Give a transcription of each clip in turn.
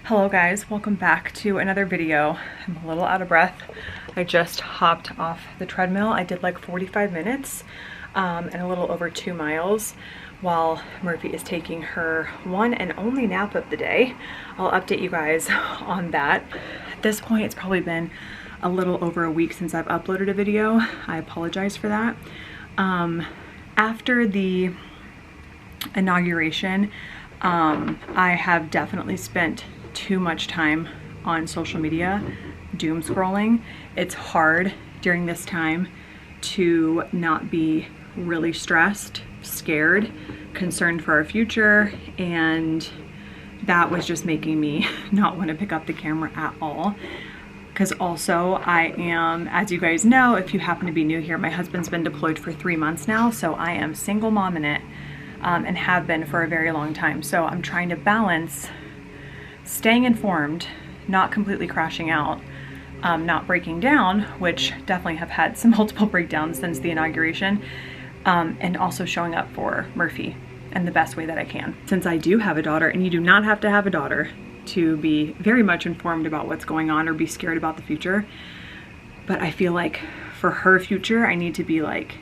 Hello guys, welcome back to another video. I'm a little out of breath. I just hopped off the treadmill. I did like 45 minutes and a little over 2 miles while Murphy is taking her one and only nap of the day. I'll update you guys on that. At this point, it's probably been a little over a week since I've uploaded a video. I apologize for that. After the inauguration, I have definitely spent too much time on social media doom scrolling. It's hard during this time to not be really stressed, scared, concerned for our future, and that was just making me not want to pick up the camera at all. Because also I am, as you guys know, if you happen to be new here, my husband's been deployed for 3 months now, so I am single mom in it and have been for a very long time. So I'm trying to balance staying informed, not completely crashing out, not breaking down, which definitely have had some multiple breakdowns since the inauguration, and also showing up for Murphy in the best way that I can. Since I do have a daughter, and you do not have to have a daughter to be very much informed about what's going on or be scared about the future, but I feel like for her future, I need to be like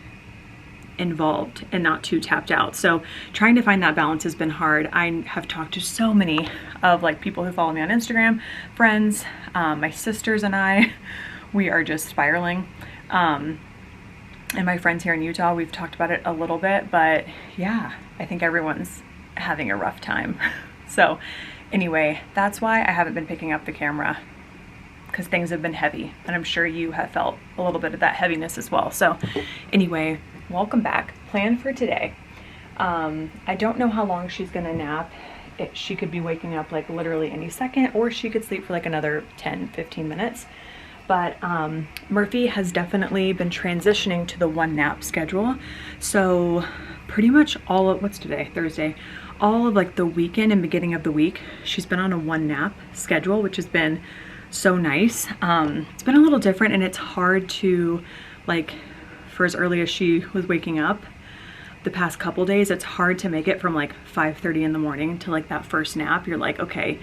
involved and not too tapped out. So trying to find that balance has been hard. I have talked to so many of like people who follow me on Instagram, friends, my sisters and I, we are just spiraling. And my friends here in Utah, we've talked about it a little bit, but yeah, I think everyone's having a rough time. So anyway, that's why I haven't been picking up the camera, because things have been heavy, and I'm sure you have felt a little bit of that heaviness as well. So anyway, welcome back. Plan for today. I don't know how long she's gonna nap. She could be waking up like literally any second, or she could sleep for like another 10-15 minutes. But Murphy has definitely been transitioning to the one nap schedule. So pretty much all of, what's today? Thursday. All of like the weekend and beginning of the week, she's been on a one nap schedule, which has been so nice. It's been a little different, and it's hard to like, for as early as she was waking up the past couple days, it's hard to make it from like 5:30 in the morning to like that first nap. You're like, okay,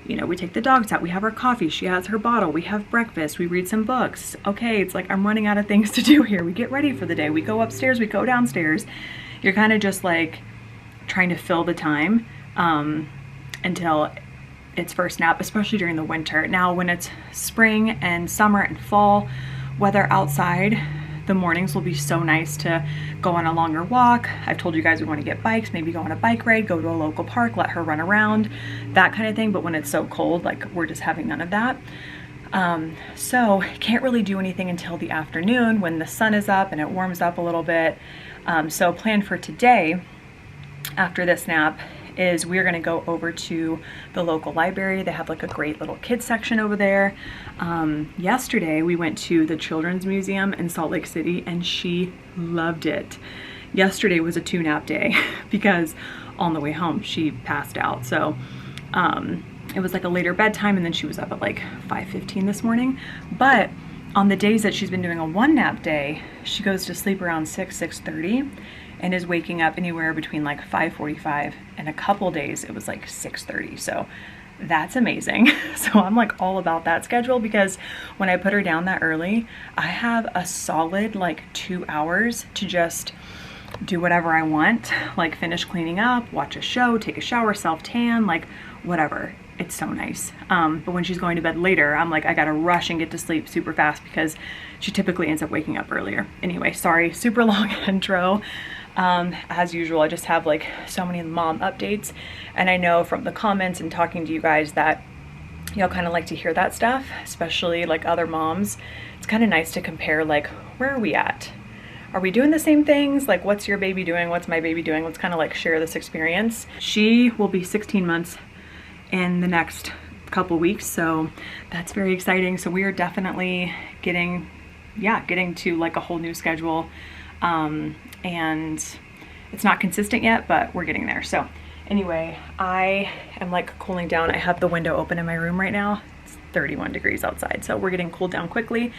you know, we take the dogs out, we have our coffee, she has her bottle, we have breakfast, we read some books. Okay, it's like I'm running out of things to do here. We get ready for the day, we go upstairs, we go downstairs. You're kind of just like trying to fill the time until its first nap, especially during the winter. Now when it's spring and summer and fall weather outside, the mornings will be so nice to go on a longer walk. I've told you guys we want to get bikes, maybe go on a bike ride, go to a local park, let her run around, that kind of thing. But when it's so cold, like we're just having none of that. So can't really do anything until the afternoon when the sun is up and it warms up a little bit. So plan for today, after this nap, is we're gonna go over to the local library. They have like a great little kids section over there. Yesterday we went to the Children's Museum in Salt Lake City, and she loved it. Yesterday was a 2-nap day because on the way home she passed out. So it was like a later bedtime, and then she was up at like 5:15 this morning. But on the days that she's been doing a 1-nap day, she goes to sleep around 6:30 and is waking up anywhere between like 5:45, and a couple days it was like 6:30. So that's amazing. So I'm like all about that schedule, because when I put her down that early, I have a solid like 2 hours to just do whatever I want, like finish cleaning up, watch a show, take a shower, self-tan, like whatever. It's so nice. But when she's going to bed later, I'm like, I gotta rush and get to sleep super fast because she typically ends up waking up earlier. Anyway, sorry, super long intro. As usual, I just have like so many mom updates, and I know from the comments and talking to you guys that y'all kind of like to hear that stuff, especially like other moms. It's kind of nice to compare, like, where are we at? Are we doing the same things? Like, what's your baby doing? What's my baby doing? Let's kind of like share this experience. She will be 16 months in the next couple weeks, so that's very exciting. So we are definitely getting to like a whole new schedule. And it's not consistent yet, but we're getting there. So anyway, I am like cooling down. I have the window open in my room right now. It's 31 degrees outside, so we're getting cooled down quickly.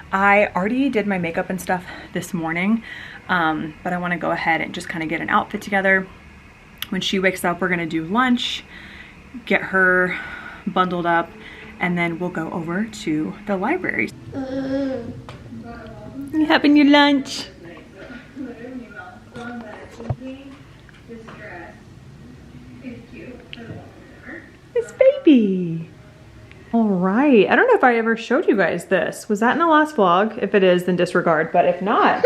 I already did my makeup and stuff this morning, but I want to go ahead and just kind of get an outfit together. When she wakes up, we're gonna do lunch, get her bundled up, and then we'll go over to the library. You having your lunch? It's baby. All right, I don't know if I ever showed you guys this. Was that in the last vlog? If it is, then disregard, but if not,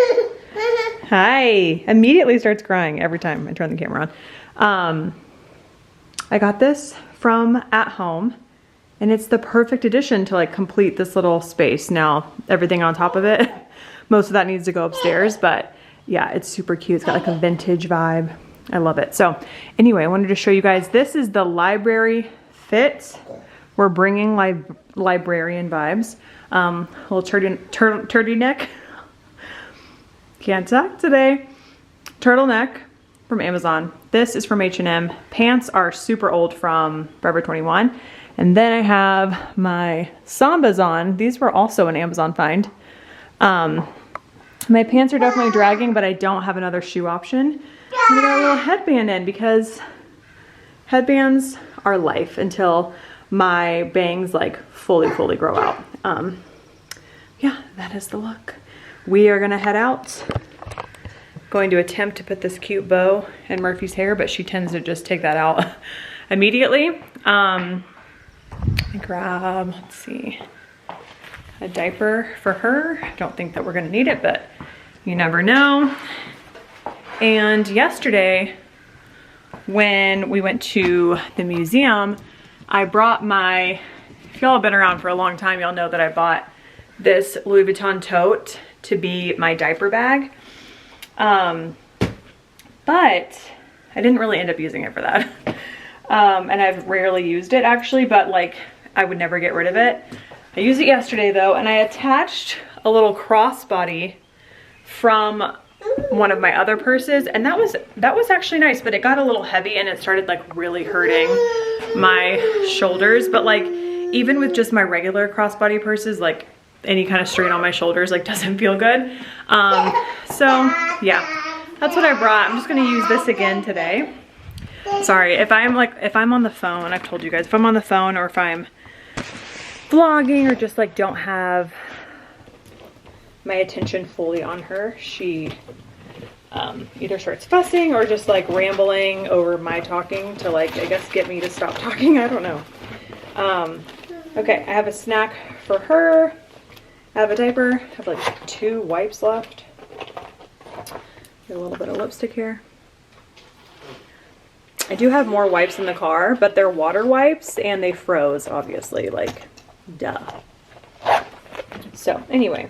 hi. Immediately starts crying every time I turn the camera on. I got this from At Home, and it's the perfect addition to like complete this little space. Now, everything on top of it, most of that needs to go upstairs, but yeah, it's super cute. It's got like a vintage vibe. I love it. So anyway, I wanted to show you guys, this is the library fit. We're bringing librarian vibes. Little turtleneck. Can't talk today. Turtleneck from Amazon. This is from H&M. Pants are super old from Forever 21. And then I have my Sambas on. These were also an Amazon find. My pants are definitely dragging, but I don't have another shoe option. And I got a little headband in because headbands are life until my bangs like fully grow out. Yeah, that is the look. We are gonna head out. Going to attempt to put this cute bow in Murphy's hair, but she tends to just take that out immediately. Grab, let's see, a diaper for her. I don't think that we're gonna need it, but you never know. And yesterday, when we went to the museum, I brought my, if y'all have been around for a long time, y'all know that I bought this Louis Vuitton tote to be my diaper bag. But I didn't really end up using it for that. And I've rarely used it actually, but like I would never get rid of it. I used it yesterday though, and I attached a little crossbody from one of my other purses, and that was actually nice, but it got a little heavy and it started like really hurting my shoulders. But like even with just my regular crossbody purses, like any kind of strain on my shoulders like doesn't feel good. So yeah, that's what I brought. I'm just gonna use this again today. Sorry if I'm on the phone, I've told you guys, if I'm on the phone or if I'm vlogging or just like don't have my attention fully on her, she either starts fussing or just like rambling over my talking to like, I guess, get me to stop talking. I don't know. Okay, I have a snack for her. I have a diaper. I have like 2 wipes left. Get a little bit of lipstick here. I do have more wipes in the car, but they're water wipes and they froze, obviously, like, duh. So anyway,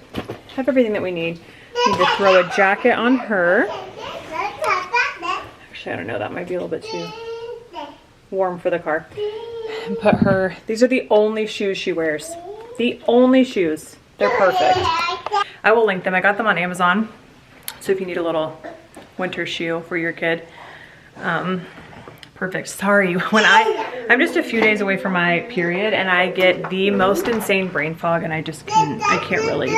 have everything that we need. Need to throw a jacket on her. Actually, I don't know, that might be a little bit too warm for the car. And put her, these are the only shoes she wears. The only shoes. They're perfect. I will link them. I got them on Amazon. So if you need a little winter shoe for your kid. Perfect. Sorry, when I'm just a few days away from my period and I get the most insane brain fog and I can't really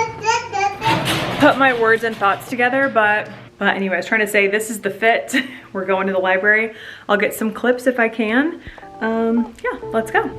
put my words and thoughts together, but anyway, I was trying to say this is the fit. We're going to the library. I'll get some clips if I can. Yeah, let's go.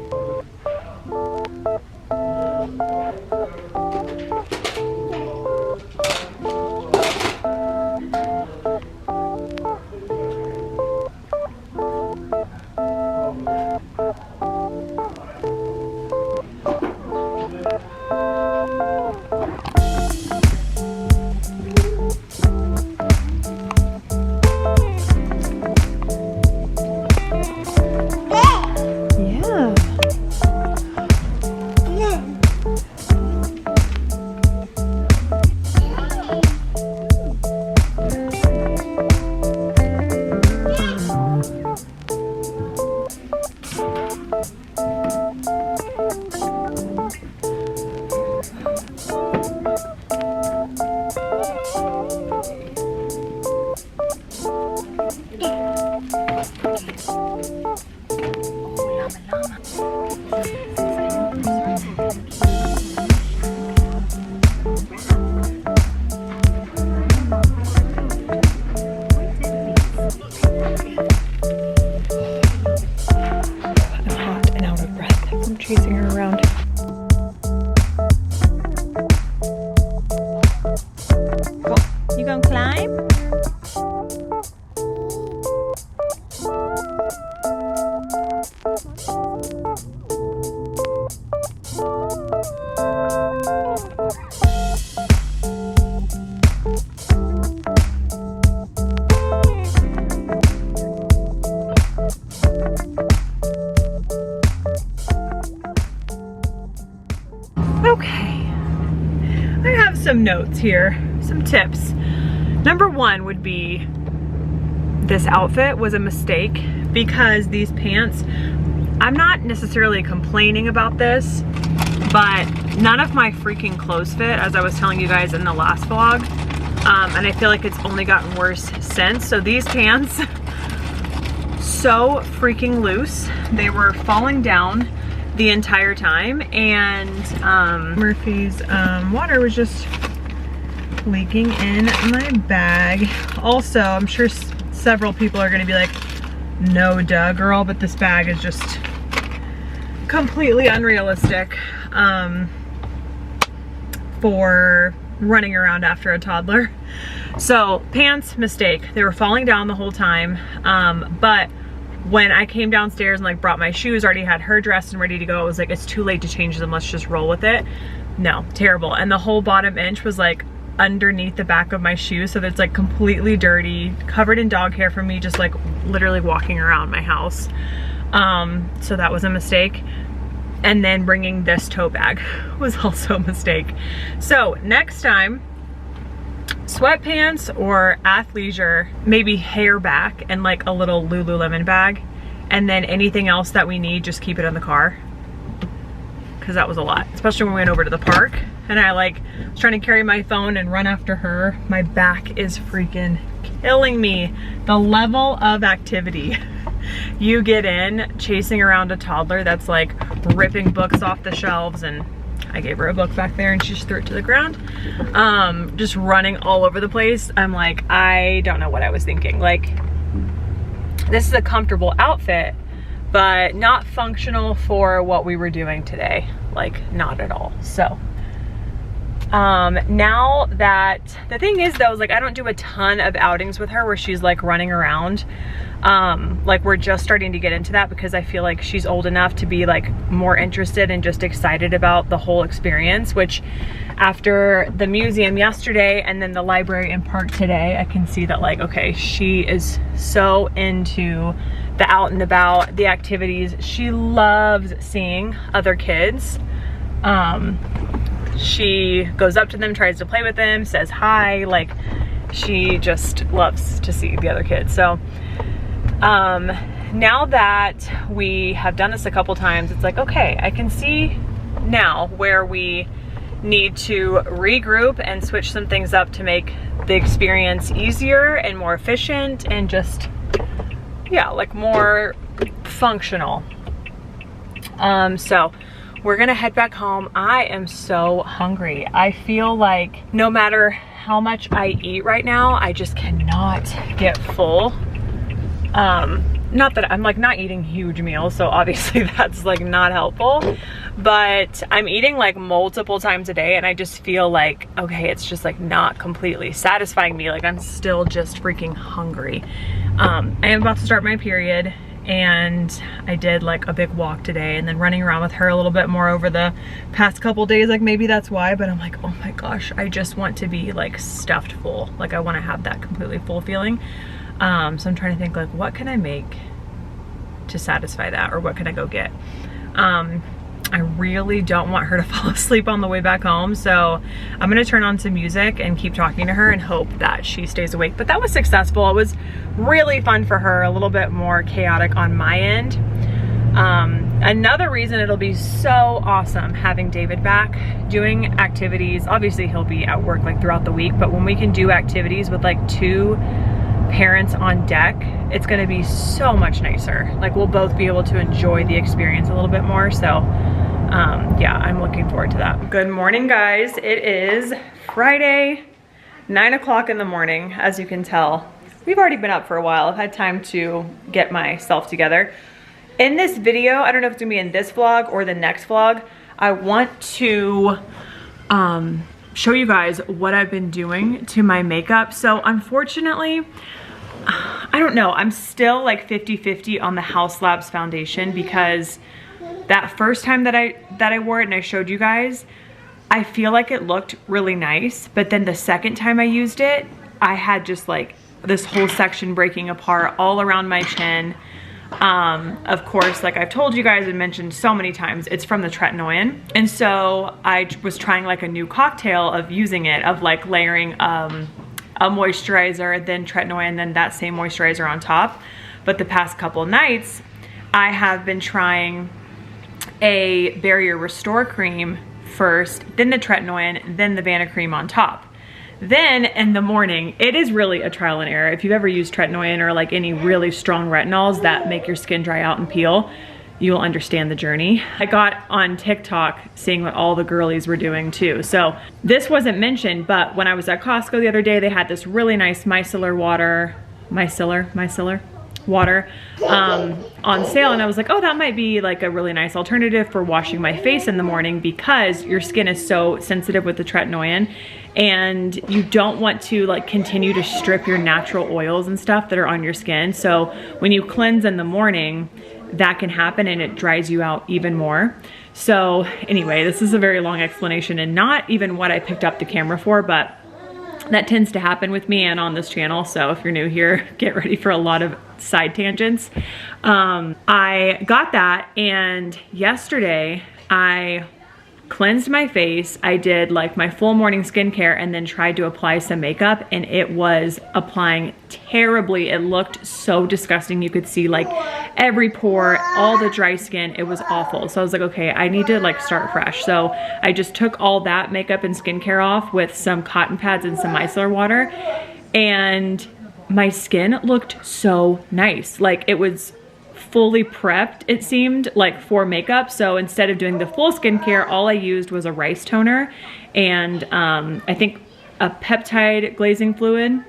notes here, some tips. Number one would be this outfit was a mistake because these pants, I'm not necessarily complaining about this, but none of my freaking clothes fit, as I was telling you guys in the last vlog. And I feel like it's only gotten worse since. So these pants, so freaking loose. They were falling down the entire time, and Murphy's water was just leaking in my bag. Also, I'm sure several people are gonna be like, no duh girl, but this bag is just completely unrealistic for running around after a toddler. So pants, mistake. They were falling down the whole time, but when I came downstairs and like brought my shoes, already had her dressed and ready to go, I was like, it's too late to change them, let's just roll with it. No, terrible. And the whole bottom inch was like underneath the back of my shoe, so it's like completely dirty, covered in dog hair from me just like literally walking around my house. So that was a mistake. And then bringing this tote bag was also a mistake. So next time, sweatpants or athleisure, maybe hair back and like a little Lululemon bag, and then anything else that we need, just keep it in the car, because that was a lot, especially when we went over to the park and I like was trying to carry my phone and run after her. My back is freaking killing me. The level of activity you get in chasing around a toddler that's like ripping books off the shelves, and I gave her a book back there and she just threw it to the ground. Just running all over the place. I'm like, I don't know what I was thinking. Like, this is a comfortable outfit, but not functional for what we were doing today. Like, not at all. So, now that, the thing is though, is like I don't do a ton of outings with her where she's like running around. Like we're just starting to get into that because I feel like she's old enough to be like more interested and just excited about the whole experience, which after the museum yesterday and then the library and park today, I can see that like, okay, she is so into the out and about, the activities. She loves seeing other kids. She goes up to them, tries to play with them, says hi, like she just loves to see the other kids. So now that we have done this a couple times, it's like, okay, I can see now where we need to regroup and switch some things up to make the experience easier and more efficient and just, yeah, like more functional. So we're gonna head back home. I am so hungry. I feel like no matter how much I eat right now, I just cannot get full. Not that I'm like not eating huge meals, so obviously that's like not helpful, but I'm eating like multiple times a day and I just feel like, okay, it's just like not completely satisfying me. Like I'm still just freaking hungry. I am about to start my period, and I did like a big walk today and then running around with her a little bit more over the past couple days, like maybe that's why, but I'm like, oh my gosh, I just want to be like stuffed full. Like I want to have that completely full feeling. So I'm trying to think like, what can I make to satisfy that, or what can I go get? I really don't want her to fall asleep on the way back home, so I'm gonna turn on some music and keep talking to her and hope that she stays awake. But that was successful. It was really fun for her, a little bit more chaotic on my end. Another reason it'll be so awesome having David back doing activities. Obviously he'll be at work like throughout the week, but when we can do activities with like 2 parents on deck, it's gonna be so much nicer. Like we'll both be able to enjoy the experience a little bit more. So yeah, I'm looking forward to that. Good morning, guys. It is Friday, 9 o'clock in the morning. As you can tell, we've already been up for a while. I've had time to get myself together. In this video, I don't know if it's gonna be in this vlog or the next vlog, I want to show you guys what I've been doing to my makeup. So unfortunately, I don't know, I'm still like 50-50 on the House Labs foundation, because that first time that I wore it and I showed you guys, I feel like it looked really nice, but then the second time I used it, I had just like this whole section breaking apart all around my chin. Of course, like I've told you guys and mentioned so many times, it's from the tretinoin. And so I was trying like a new cocktail of using it, of like layering a moisturizer, then tretinoin, then that same moisturizer on top. But the past couple nights, I have been trying a barrier restore cream first, then the tretinoin, then the Vana cream on top. Then in the morning, it is really a trial and error. If you've ever used tretinoin or like any really strong retinols that make your skin dry out and peel, you'll understand the journey. I got on TikTok seeing what all the girlies were doing too. So this wasn't mentioned, but when I was at Costco the other day, they had this really nice micellar water on sale, and I was like, oh, that might be like a really nice alternative for washing my face in the morning, because your skin is so sensitive with the tretinoin, and you don't want to like continue to strip your natural oils and stuff that are on your skin. So when you cleanse in the morning, that can happen and it dries you out even more. So anyway, this is a very long explanation and not even what I picked up the camera for, but that tends to happen with me and on this channel. So if you're new here, get ready for a lot of side tangents. I got that, and yesterday I cleansed my face. I did like my full morning skincare and then tried to apply some makeup, and it was applying terribly. It looked so disgusting. You could see like every pore, all the dry skin. It was awful. So I was like, okay, I need to like start fresh. So I just took all that makeup and skincare off with some cotton pads and some micellar water, and my skin looked so nice. Like it was fully prepped, it seemed like, for makeup. So instead of doing the full skincare, all I used was a rice toner and I think a peptide glazing fluid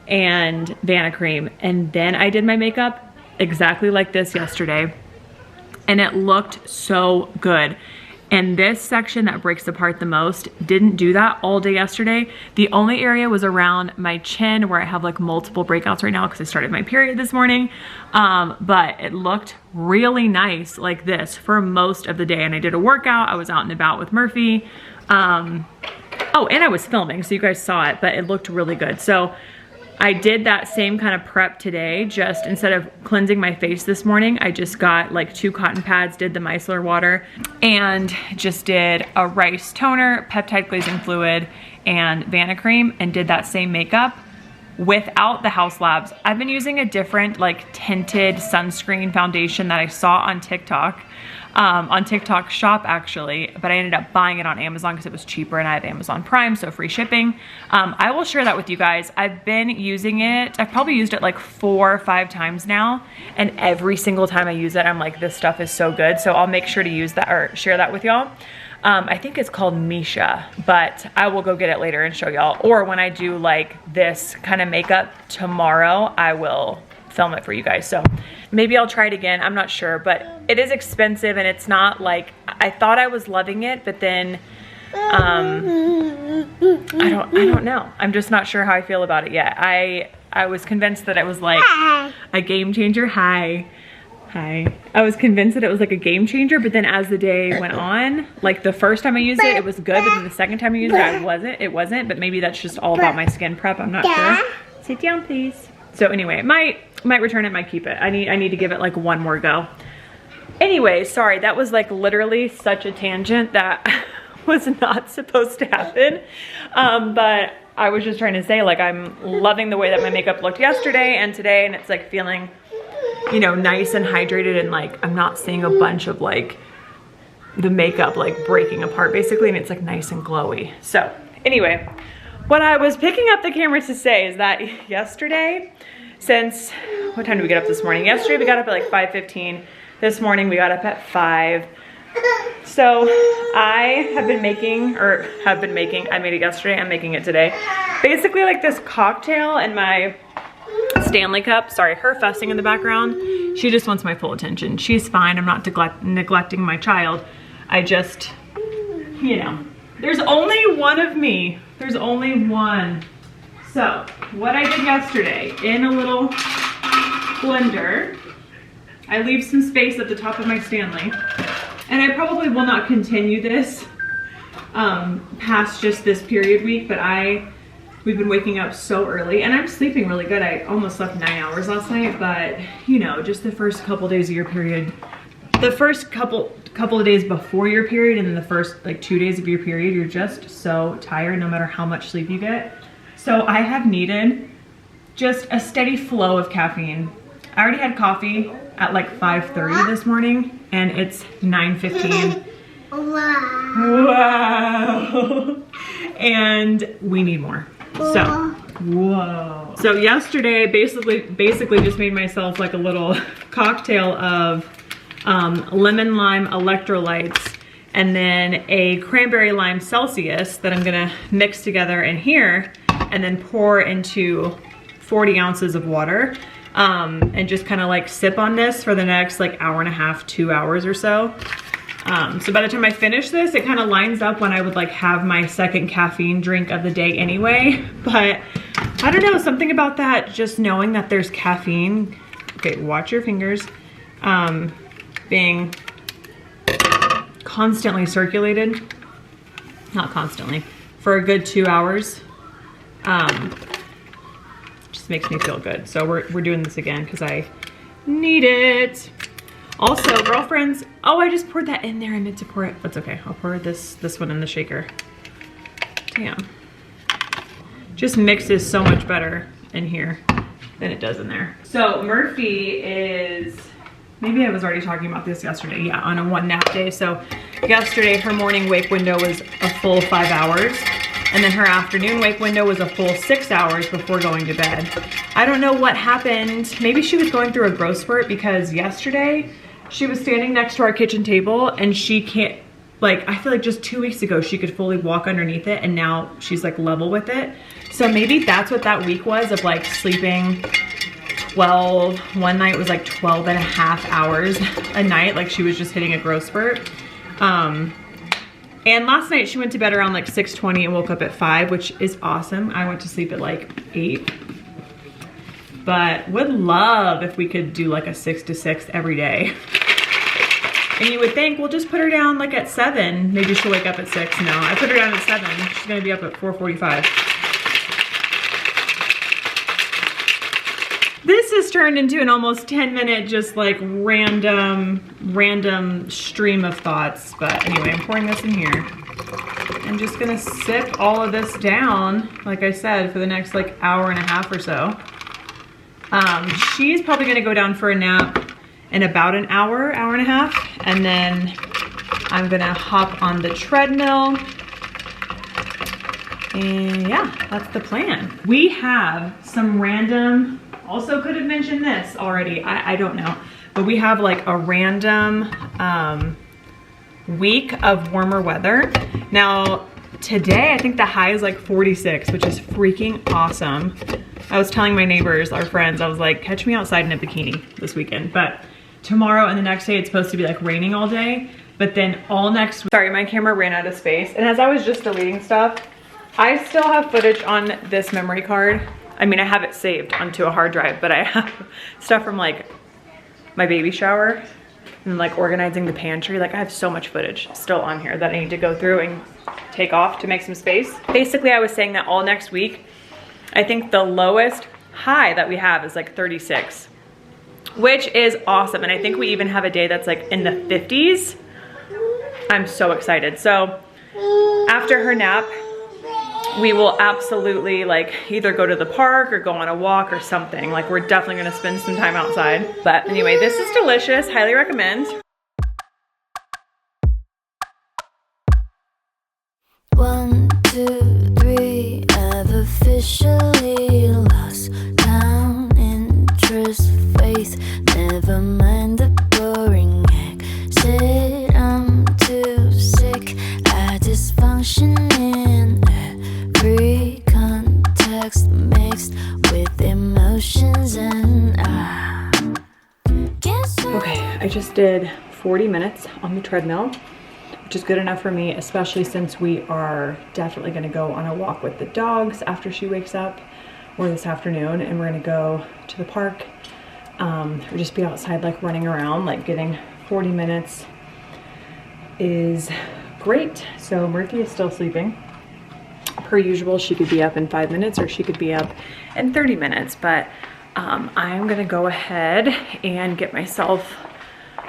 and Vana cream. And then I did my makeup exactly like this yesterday, and it looked so good. And this section that breaks apart the most didn't do that all day yesterday. The only area was around my chin, where I have like multiple breakouts right now because I started my period this morning. But it looked really nice like this for most of the day. And I did a workout. I was out and about with Murphy. Oh, and I was filming, so you guys saw it, but it looked really good. So I did that same kind of prep today. Just instead of cleansing my face this morning, I just got like 2 cotton pads, did the micellar water, and just did a rice toner, peptide glazing fluid, and Vana cream, and did that same makeup without the House Labs. I've been using a different like tinted sunscreen foundation that I saw on TikTok. On TikTok shop actually, but I ended up buying it on Amazon because it was cheaper and I have Amazon Prime, so free shipping. I will share that with you guys. I've been using it, I've probably used it like 4 or 5 times now, and every single time I use it, I'm like, this stuff is so good. So I'll make sure to use that or share that with y'all. I think it's called Misha, but I will go get it later and show y'all. Or when I do like this kind of makeup tomorrow, I will film it for you guys. So maybe I'll try it again. I'm not sure, but it is expensive, and it's not like, I thought I was loving it, but then I don't know. I'm just not sure how I feel about it yet. I was convinced that it was like a game changer. Hi. I was convinced that it was like a game changer, but then as the day went on, like the first time I used it, it was good, but then the second time I used it, it wasn't, but maybe that's just all about my skin prep. I'm not sure. Sit down, please. So anyway, might return it, might keep it. I need to give it like one more go. Anyway, sorry, that was like literally such a tangent that was not supposed to happen. But I was just trying to say, like, I'm loving the way that my makeup looked yesterday and today, and it's like feeling, you know, nice and hydrated, and like I'm not seeing a bunch of like the makeup like breaking apart basically, and it's like nice and glowy. So anyway, what I was picking up the camera to say is that yesterday, since, what time did we get up this morning? Yesterday we got up at like 5:15. This morning we got up at 5. So I have been making, I made it yesterday, I'm making it today. Basically like this cocktail in my Stanley cup. Sorry, her fussing in the background. She just wants my full attention. She's fine, I'm not neglecting my child. I just, you know, there's only one of me. There's only one. So what I did yesterday, in a little blender, I leave some space at the top of my Stanley, and I probably will not continue this past just this period week, but I We've been waking up so early, and I'm sleeping really good. I almost slept 9 hours last night, but you know, just the first couple days of your period, the first couple of days before your period, and then the first like 2 days of your period, you're just so tired no matter how much sleep you get. So I have needed just a steady flow of caffeine. I already had coffee at like 5:30 this morning, and it's 9:15. Wow. And we need more. So, whoa. So yesterday, basically just made myself like a little cocktail of lemon lime electrolytes and then a cranberry lime Celsius that I'm gonna mix together in here and then pour into 40 ounces of water and just kind of like sip on this for the next like hour and a half, 2 hours or so. So by the time I finish this, it kind of lines up when I would like have my second caffeine drink of the day anyway. But I don't know, something about that, just knowing that there's caffeine, okay, watch your fingers, being constantly circulated, not constantly, for a good 2 hours, just makes me feel good. So we're doing this again because I need it. Also, girlfriends, oh, I just poured that in there. I meant to pour it. That's okay. I'll pour this one in the shaker. Damn. Just mixes so much better in here than it does in there. So Murphy is, maybe I was already talking about this yesterday. Yeah, on a 1 nap day. So yesterday her morning wake window was a full 5 hours. And then her afternoon wake window was a full 6 hours before going to bed. I don't know what happened. Maybe she was going through a growth spurt because yesterday she was standing next to our kitchen table and she can't, like, I feel like just 2 weeks ago she could fully walk underneath it and now she's like level with it. So maybe that's what that week was of like sleeping 12, one night was like 12 and a half hours a night. Like she was just hitting a growth spurt. And last night she went to bed around like 6:20 and woke up at 5, which is awesome. I went to sleep at like 8. But would love if we could do like a 6 to 6 every day. And you would think, we'll just put her down like at 7. Maybe she'll wake up at 6. No, I put her down at 7. She's gonna be up at 4:45. This has turned into an almost 10-minute just like random stream of thoughts. But anyway, I'm pouring this in here. I'm just gonna sip all of this down, like I said, for the next like hour and a half or so. She's probably gonna go down for a nap in about an hour and a half. And then I'm gonna hop on the treadmill. And yeah, that's the plan. We have some random, also could have mentioned this already, I don't know. But we have like a random week of warmer weather. Now, today I think the high is like 46, which is freaking awesome. I was telling my neighbors, our friends, I was like, catch me outside in a bikini this weekend. But tomorrow and the next day it's supposed to be like raining all day. But then all next week, sorry, my camera ran out of space. And as I was just deleting stuff, I still have footage on this memory card. I mean, I have it saved onto a hard drive, but I have stuff from like my baby shower and like organizing the pantry. Like I have so much footage still on here that I need to go through and take off to make some space. Basically, I was saying that all next week, I think the lowest high that we have is like 36, which is awesome. And I think we even have a day that's like in the 50s. I'm so excited. So after her nap, we will absolutely like either go to the park or go on a walk or something. Like we're definitely gonna spend some time outside. But anyway, this is delicious, highly recommend. 1, 2, 3, I've officially lost count, interest, faith, never mind the boring exit. I'm too sick, I dysfunction in every context, mixed with emotions, and Okay, I just did 40 minutes on the treadmill, which is good enough for me, especially since we are definitely gonna go on a walk with the dogs after she wakes up, or this afternoon, and we're gonna go to the park, or just be outside like running around. Like getting 40 minutes is great. So Murphy is still sleeping. per usual, she could be up in 5 minutes or she could be up in 30 minutes. But I'm gonna go ahead and get myself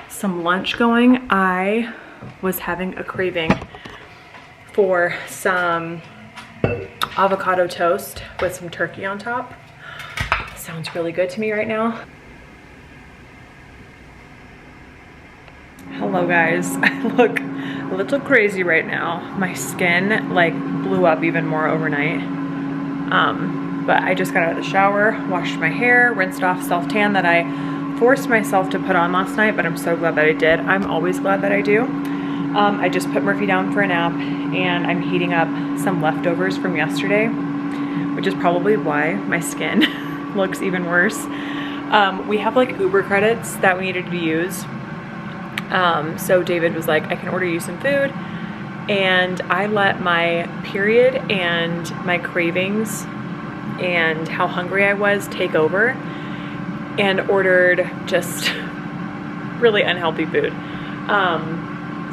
some lunch going. I was having a craving for some avocado toast with some turkey on top. Sounds really good to me right now. Hello guys, I look a little crazy right now. My skin like blew up even more overnight. But I just got out of the shower, washed my hair, rinsed off self-tan that I forced myself to put on last night, but I'm so glad that I did. I'm always glad that I do. I just put Murphy down for a nap and I'm heating up some leftovers from yesterday, which is probably why my skin looks even worse. We have like Uber credits that we needed to use. So David was like, I can order you some food. And I let my period and my cravings and how hungry I was take over and ordered just really unhealthy food.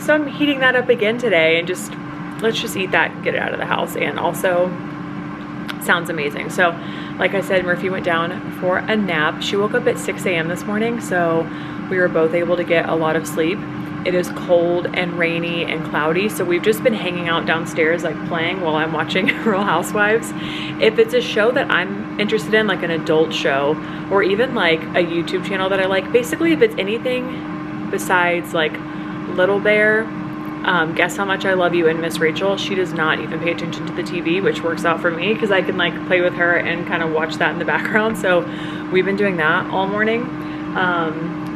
So I'm heating that up again today and just, let's just eat that and get it out of the house. And also sounds amazing. So like I said, Murphy went down for a nap. She woke up at 6 a.m. this morning, so we were both able to get a lot of sleep. It is cold and rainy and cloudy, so we've just been hanging out downstairs like playing while I'm watching Real Housewives. If it's a show that I'm interested in, like an adult show, or even like a YouTube channel that I like, basically if it's anything besides like Little Bear, Guess How Much I Love You, and Miss Rachel, she does not even pay attention to the TV, which works out for me because I can like play with her and kind of watch that in the background. So we've been doing that all morning.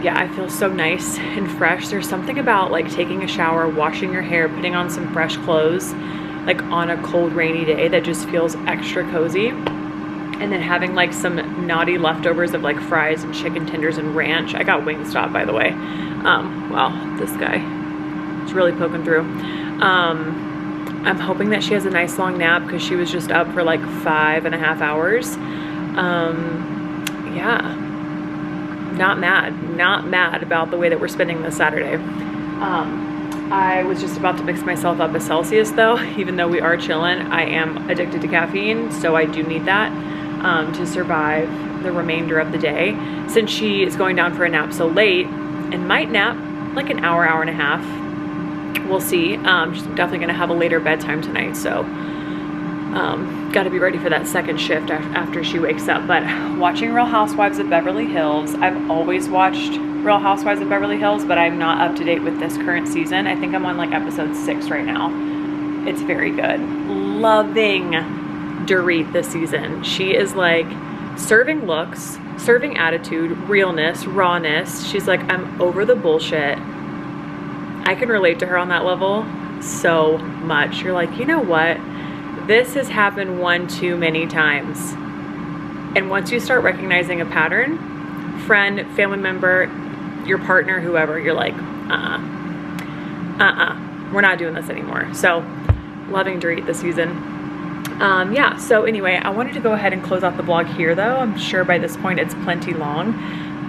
Yeah, I feel so nice and fresh. There's something about like taking a shower, washing your hair, putting on some fresh clothes, like on a cold rainy day that just feels extra cozy. And then having like some naughty leftovers of like fries and chicken tenders and ranch. I got Wingstop, by the way. Wow, this guy is really poking through. I'm hoping that she has a nice long nap because she was just up for like 5.5 hours. Yeah, not mad about the way that we're spending this Saturday. I was just about to mix myself up a Celsius though. Even though we are chilling, I am addicted to caffeine, so I do need that to survive the remainder of the day. Since she is going down for a nap so late and might nap like an hour, hour and a half, we'll see. She's definitely gonna have a later bedtime tonight, so got to be ready for that second shift after she wakes up. But watching Real Housewives of Beverly Hills, I've always watched Real Housewives of Beverly Hills, but I'm not up to date with this current season. I think I'm on like episode 6 right now. It's very good. Loving Dorit this season. She is like serving looks, serving attitude, realness, rawness. She's like, I'm over the bullshit. I can relate to her on that level so much. You're like, you know what? This has happened one too many times. And once you start recognizing a pattern, friend, family member, your partner, whoever, you're like, we're not doing this anymore. So loving Dorit this season. Yeah, so anyway, I wanted to go ahead and close out the vlog here though. I'm sure by this point it's plenty long.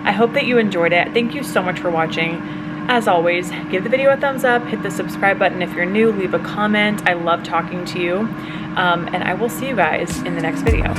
I hope that you enjoyed it. Thank you so much for watching. As always, give the video a thumbs up, hit the subscribe button if you're new, leave a comment. I love talking to you. And I will see you guys in the next video.